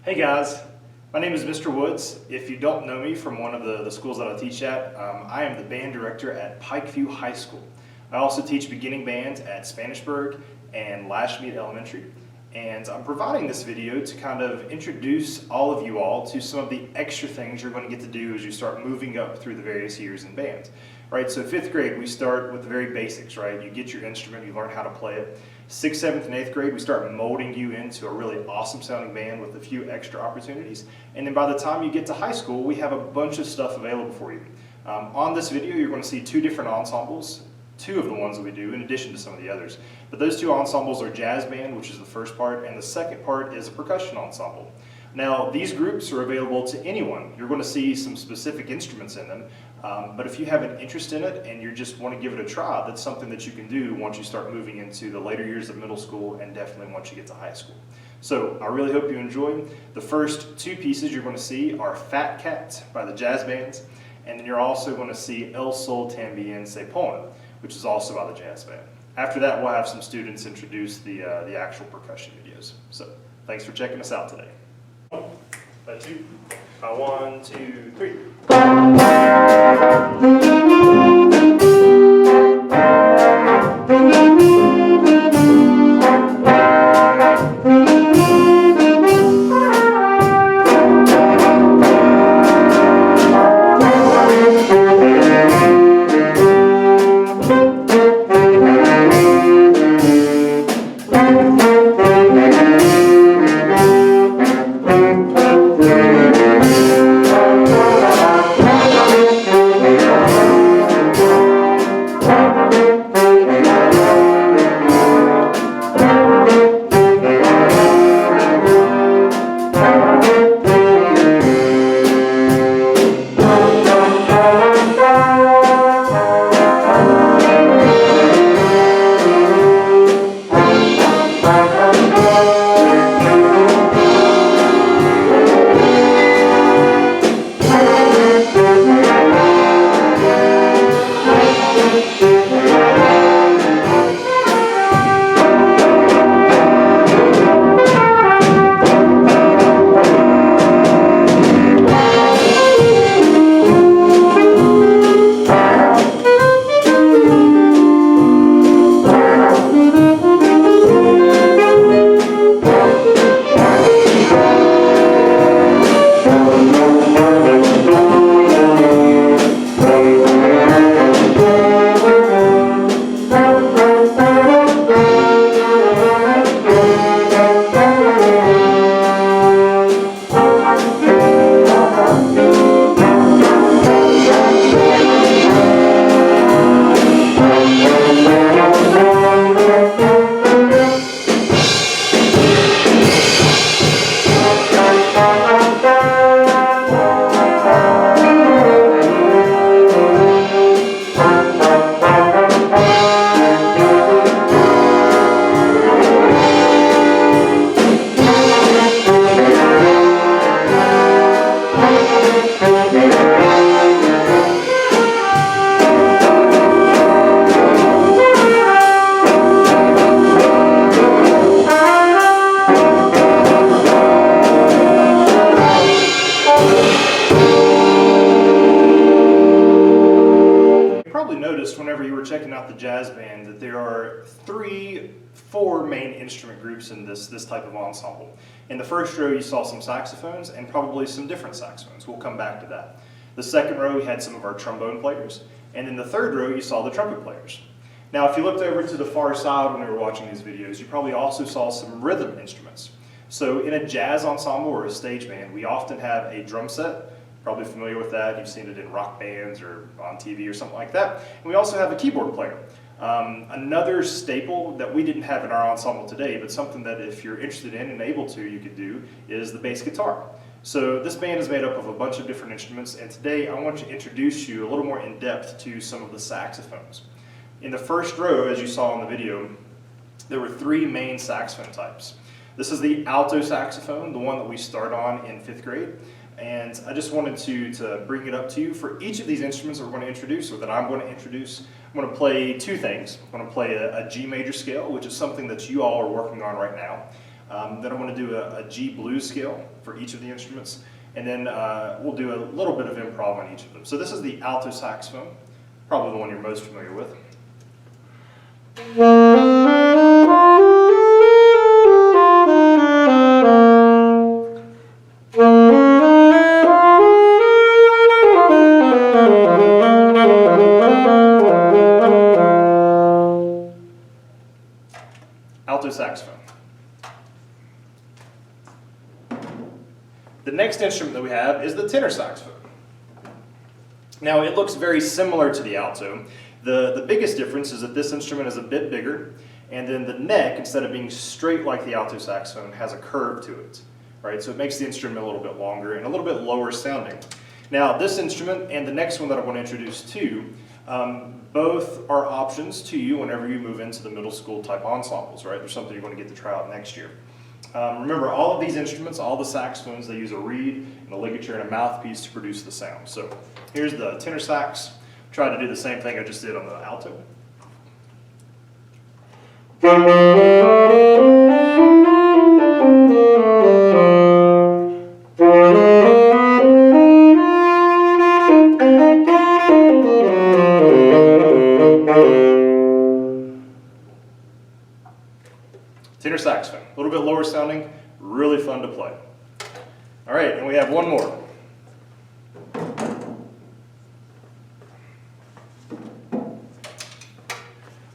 Hey guys, my name is Mr. Woods. If you don't know me from one of the schools that I teach at, I am the band director at Pikeview High School. I also teach beginning band at Spanishburg and Lashmead Elementary. And I'm providing this video to kind of introduce all of you all to some of the extra things you're going to get to do as you start moving up through the various years in band. Right, so 5th grade we start with the very basics, right? You get your instrument, you learn how to play it. 6th, 7th, and 8th grade we start molding you into a really awesome sounding band with a few extra opportunities. And then by the time you get to high school, we have a bunch of stuff available for you. On this video you're going to see two different ensembles. Two of the ones that we do in addition to some of the others. But those two ensembles are jazz band, which is the first part, and the second part is a percussion ensemble. Now these groups are available to anyone. You're going to see some specific instruments in them, but if you have an interest in it and you just want to give it a try, that's something that you can do once you start moving into the later years of middle school and definitely once you get to high school. So I really hope you enjoy. The first two pieces you're going to see are Fat Cat by the jazz bands, and then you're also going to see El Sol Tambien Se Pone, which is also by the jazz band. After that, we'll have some students introduce the actual percussion videos. So thanks for checking us out today. 1, 2, 3. Whenever you were checking out the jazz band that there are 4 main instrument groups in this type of ensemble. In the first row you saw some saxophones and probably some different saxophones. We'll come back to that. The second row we had some of our trombone players, and in the third row you saw the trumpet players. Now if you looked over to the far side when we were watching these videos, you probably also saw some rhythm instruments. So in a jazz ensemble or a stage band, we often have a drum set. Probably familiar with that. You've seen it in rock bands or on TV or something like that. And we also have a keyboard player. Another staple that we didn't have in our ensemble today, but something that if you're interested in and able to, you could do, is the bass guitar. So this band is made up of a bunch of different instruments, and today I want to introduce you a little more in depth to some of the saxophones. In the first row, as you saw in the video, there were 3 main saxophone types. This is the alto saxophone, the one that we start on in 5th grade. And I just wanted to bring it up to you. For each of these instruments that we're going to introduce, or that I'm going to introduce, I'm going to play two things. I'm going to play a G major scale, which is something that you all are working on right now. Then I'm going to do a G blues scale for each of the instruments, and then we'll do a little bit of improv on each of them. So this is the alto saxophone, probably the one you're most familiar with. Alto saxophone. The next instrument that we have is the tenor saxophone. Now it looks very similar to the alto. The biggest difference is that this instrument is a bit bigger, and then the neck, instead of being straight like the alto saxophone, has a curve to it. Right? So it makes the instrument a little bit longer and a little bit lower sounding. Now this instrument and the next one that I want to introduce to you, both are options to you whenever you move into the middle school type ensembles, right? There's something you're going to get to try out next year. Remember, all of these instruments, all the saxophones, they use a reed and a ligature and a mouthpiece to produce the sound. So here's the tenor sax. Try to do the same thing I just did on the alto. Tenor saxophone, a little bit lower sounding, really fun to play. All right, and we have one more.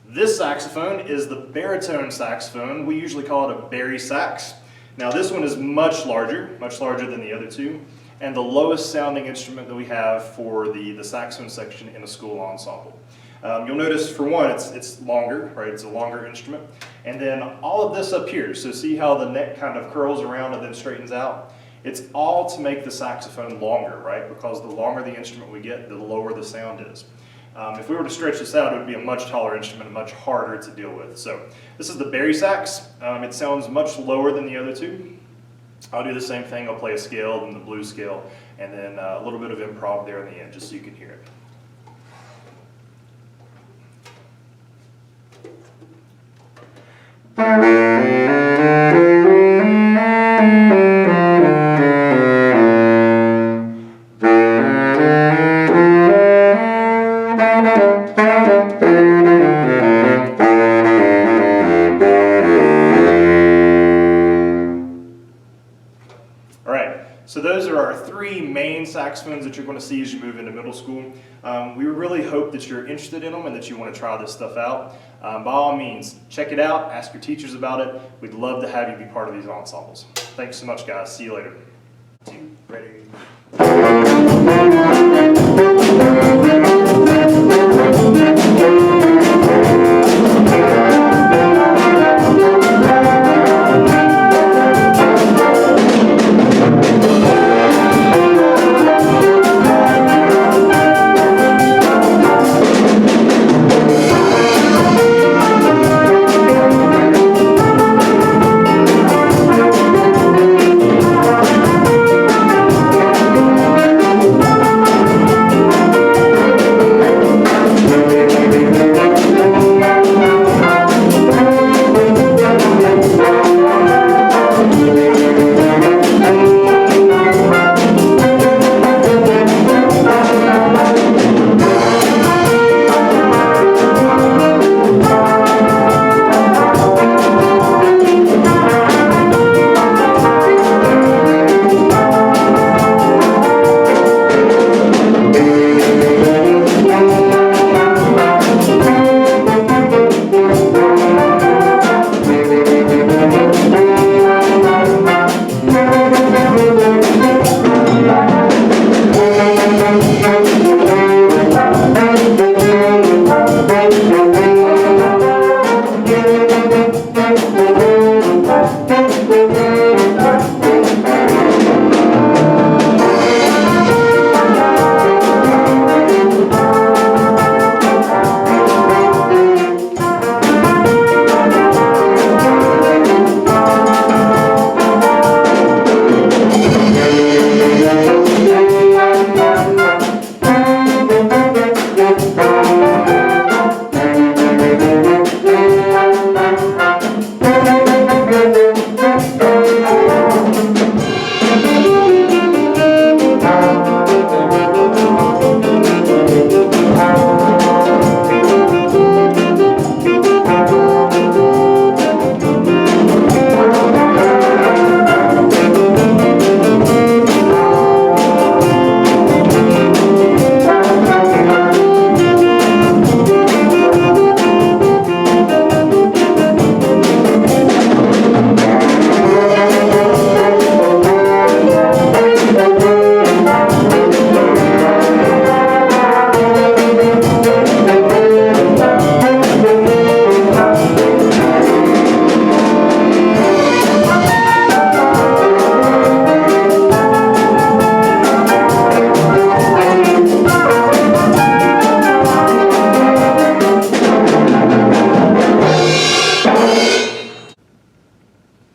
This saxophone is the baritone saxophone. We usually call it a bari sax. Now this one is much larger than the other two, and the lowest sounding instrument that we have for the saxophone section in a school ensemble. You'll notice, for one, it's longer, right? It's a longer instrument. And then all of this up here, so see how the neck kind of curls around and then straightens out? It's all to make the saxophone longer, right? Because the longer the instrument we get, the lower the sound is. If we were to stretch this out, it would be a much taller instrument and much harder to deal with. So this is the bari sax. It sounds much lower than the other two. I'll do the same thing. I'll play a scale, then the blues scale, and then a little bit of improv there in the end, just so you can hear it. So those are our three main saxophones that you're going to see as you move into middle school. We really hope that you're interested in them and that you want to try this stuff out. By all means, check it out, ask your teachers about it. We'd love to have you be part of these ensembles. Thanks so much, guys. See you later. Ready?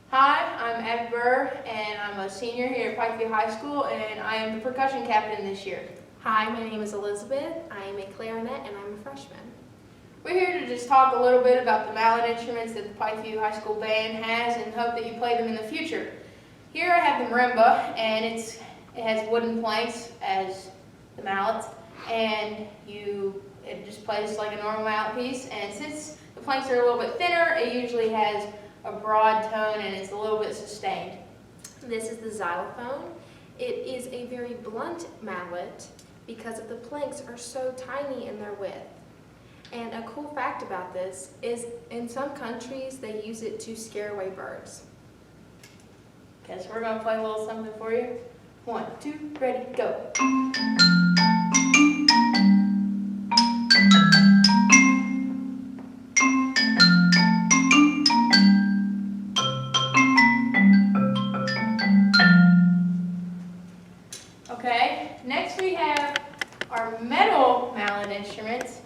Hi, I'm Abby Burr, and I'm a senior here at Pikeview High School, and I am the percussion captain this year. Hi, my name is Elizabeth. I am a clarinet and I'm a freshman. We're here to just talk a little bit about the mallet instruments that the Pikeview High School band has and hope that you play them in the future. Here I have the marimba, and it has wooden planks as the mallets, and it just plays like a normal mallet piece, and since the planks are a little bit thinner, it usually has a broad tone and it's a little bit sustained. This is the xylophone. It is a very blunt mallet because the planks are so tiny in their width. And a cool fact about this is in some countries they use it to scare away birds. Okay, so we're going to play a little something for you. 1, 2, ready, go. Okay, next we have our metal mallet instruments.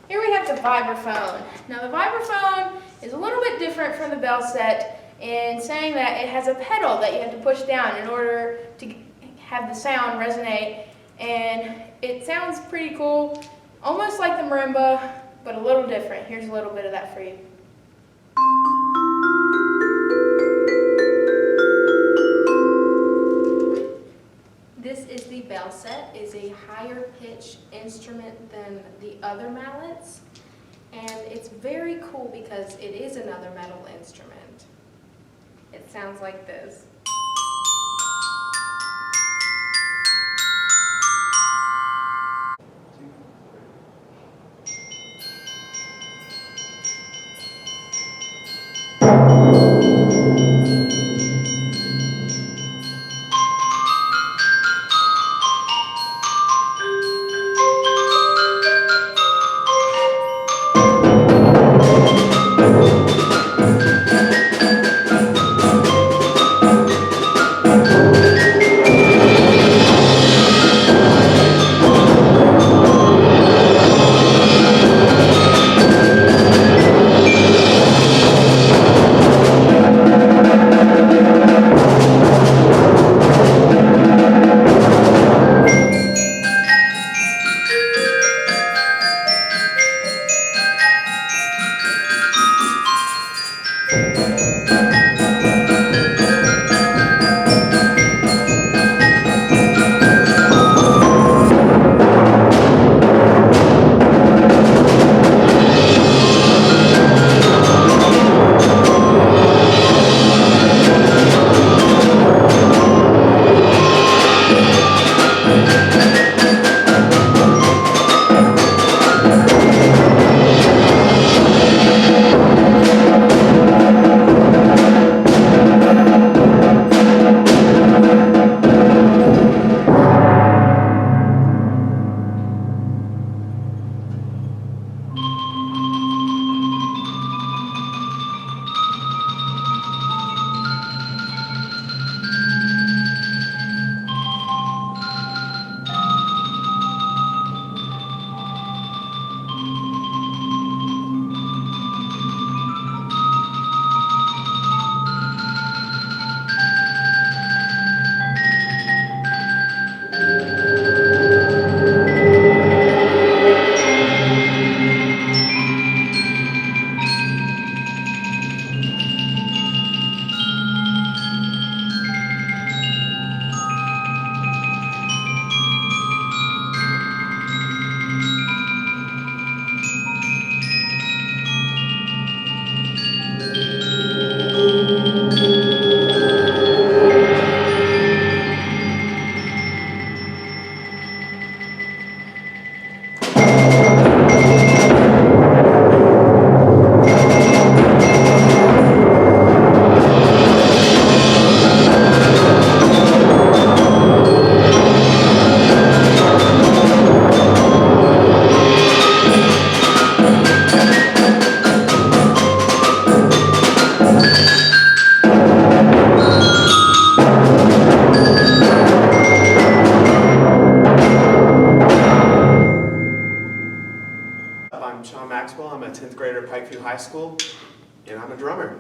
Here we have the vibraphone. Now the vibraphone is a little bit different from the bell set in saying that it has a pedal that you have to push down in order to have the sound resonate, and it sounds pretty cool, almost like the marimba, but a little different. Here's a little bit of that for you. This is the bell set. It is a higher pitched instrument than the other mallets, and it's very cool because it is another metal instrument. It sounds like this. Maxwell. I'm a 10th grader at Pikeview High School, and I'm a drummer.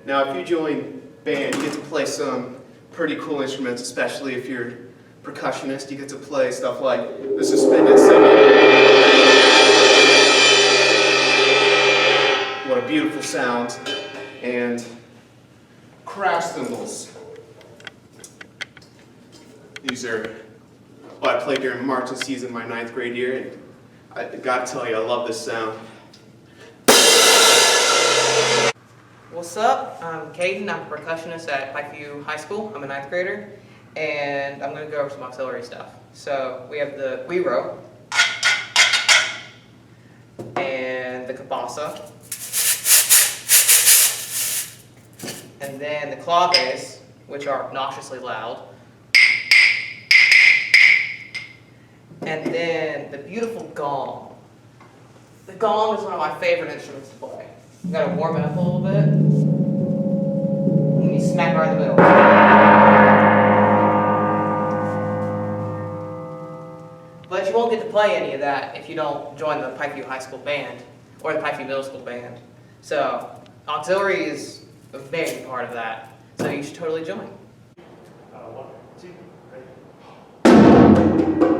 Now, if you join band, you get to play some pretty cool instruments, especially if you're a percussionist. You get to play stuff like the suspended cymbal. What a beautiful sound. And crash cymbals. These are what I played during marching season my 9th grade year, and I gotta tell you, I love this sound. What's up? I'm Caden. I'm a percussionist at Pikeview High School. I'm a 9th grader, and I'm going to go over some auxiliary stuff. So we have the guiro and the cabasa, and then the claves, which are obnoxiously loud, and then the beautiful gong. The gong is one of my favorite instruments to play. You gotta warm it up a little bit, and you smack right in the middle. But you won't get to play any of that if you don't join the Pikeview High School band or the Pikeview Middle School band. So auxiliary is a big part of that. So you should totally join. 1, 2, 3.